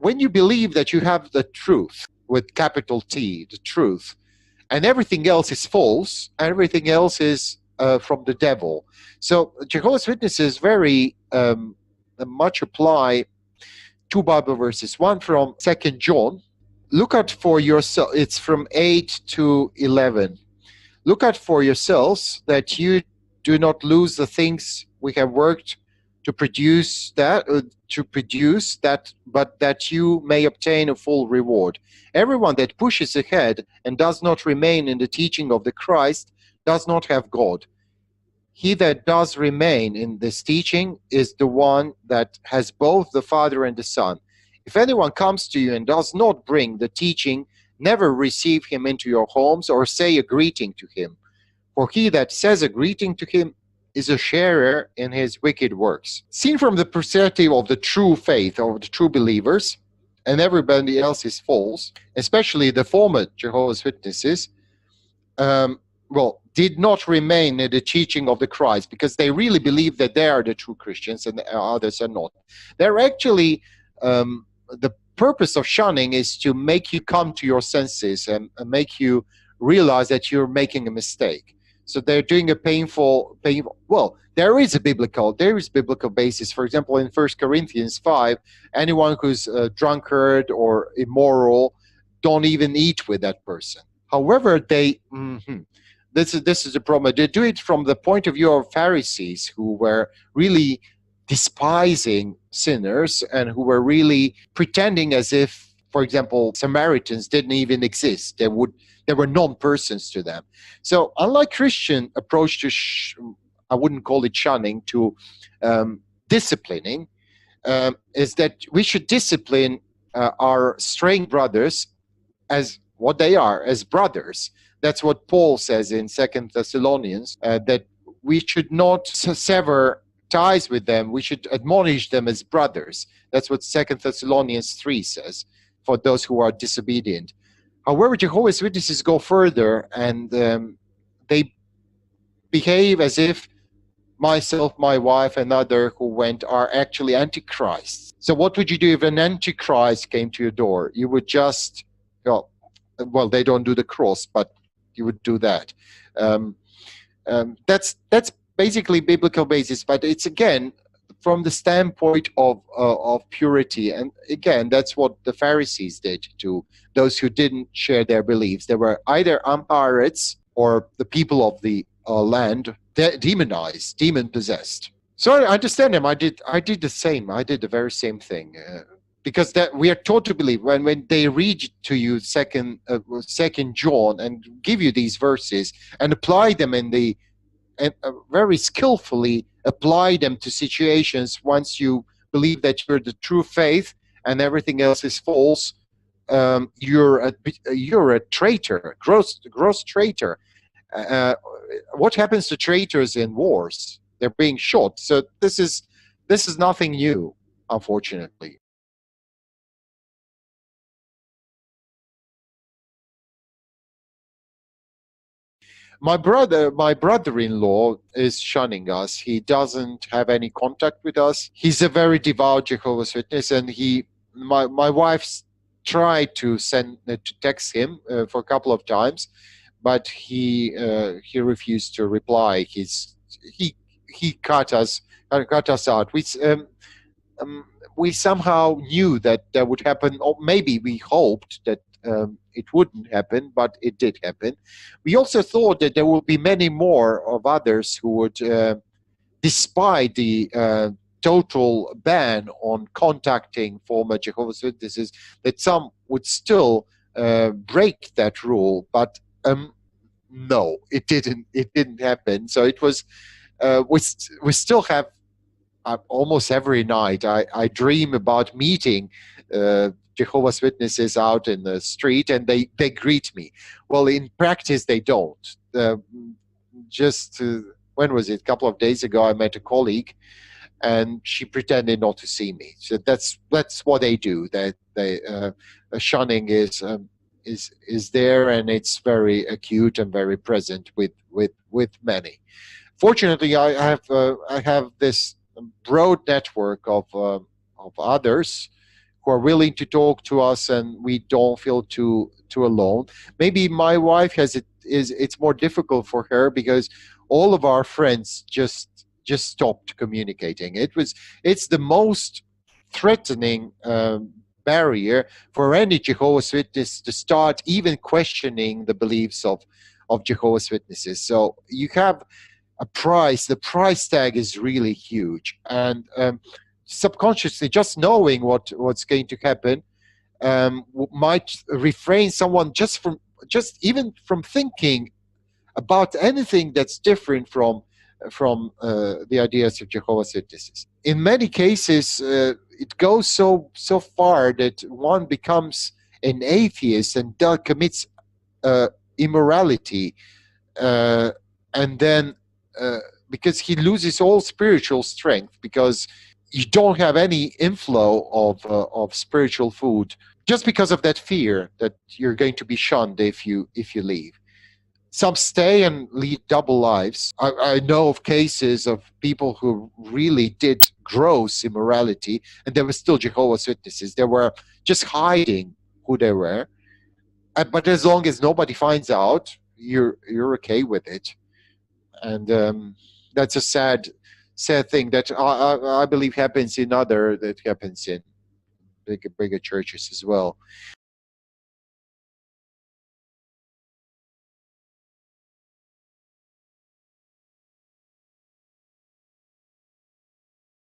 when you believe that you have the truth, with capital T, the truth, and everything else is false, everything else is from the devil. So Jehovah's Witnesses very much apply two Bible verses. One from 2 John. Look out for yourself. It's from 8 to 11. Look out for yourselves that you do not lose the things we have worked to produce that, but that you may obtain a full reward. Everyone that pushes ahead and does not remain in the teaching of the Christ does not have God. He that does remain in this teaching is the one that has both the Father and the Son. If anyone comes to you and does not bring the teaching, never receive him into your homes or say a greeting to him. For he that says a greeting to him is a sharer in his wicked works. Seen from the perspective of the true faith, of the true believers, and everybody else is false, especially the former Jehovah's Witnesses, did not remain in the teaching of the Christ, because they really believe that they are the true Christians and others are not. They're actually, the purpose of shunning is to make you come to your senses and make you realize that you're making a mistake. So they're doing a painful, well, there is biblical basis. For example, in 1 Corinthians 5, anyone who's a drunkard or immoral, don't even eat with that person. However, this is the problem. They do it from the point of view of Pharisees, who were really despising sinners and who were really pretending as if, for example, Samaritans didn't even exist. There were non-persons to them. So unlike Christian approach to, I wouldn't call it shunning, to disciplining, is that we should discipline our straying brothers as what they are, as brothers. That's what Paul says in 2 Thessalonians, that we should not sever ties with them. We should admonish them as brothers. That's what 2 Thessalonians 3 says, for those who are disobedient. However, Jehovah's Witnesses go further, and they behave as if myself, my wife, and other who went are actually antichrists. So what would you do if an antichrist came to your door? You would just, well, they don't do the cross, but you would do that. That's basically biblical basis, but it's again from the standpoint of purity. And again, that's what the Pharisees did to those who didn't share their beliefs. They were either Amharites or the people of the land, demonized, demon-possessed. So I understand them. I did the same. I did the very same thing. Because that we are taught to believe when they read to you second John and give you these verses and apply them very skillfully apply them to situations. Once you believe that you're the true faith and everything else is false, you're a traitor, gross traitor. What happens to traitors in wars? They're being shot. So this is nothing new, unfortunately. My brother-in-law is shunning us. He doesn't have any contact with us. He's a very devout Jehovah's Witness, and my wife tried to text him for a couple of times, but he refused to reply. He cut us out. We somehow knew that would happen, or maybe we hoped that it wouldn't happen, but it did happen. We also thought that there would be many more of others who would, despite the total ban on contacting former Jehovah's Witnesses, that some would still break that rule. But no, it didn't. It didn't happen. So it was. We still have almost every night. I dream about meeting Jehovah's Witnesses out in the street, and they greet me. Well, in practice, they don't. When was it? A couple of days ago, I met a colleague, and she pretended not to see me. So that's what they do. Shunning is there, and it's very acute and very present with many. Fortunately, I have this broad network of others who are willing to talk to us, and we don't feel too alone. Maybe my wife has it is it's more difficult for her because all of our friends just stopped communicating. It's the most threatening barrier for any Jehovah's Witness to start even questioning the beliefs of Jehovah's Witnesses. So you have a price. The price tag is really huge, and subconsciously, just knowing what's going to happen might refrain someone just even from thinking about anything that's different from the ideas of Jehovah's Witnesses. In many cases, it goes so far that one becomes an atheist and commits immorality, uh, and then because he loses all spiritual strength because you don't have any inflow of spiritual food just because of that fear that you're going to be shunned if you leave. Some stay and lead double lives. I know of cases of people who really did gross immorality, and they were still Jehovah's Witnesses. They were just hiding who they were. But as long as nobody finds out, you're okay with it. And that's a sad thing that I believe happens in other that happens in bigger churches as well.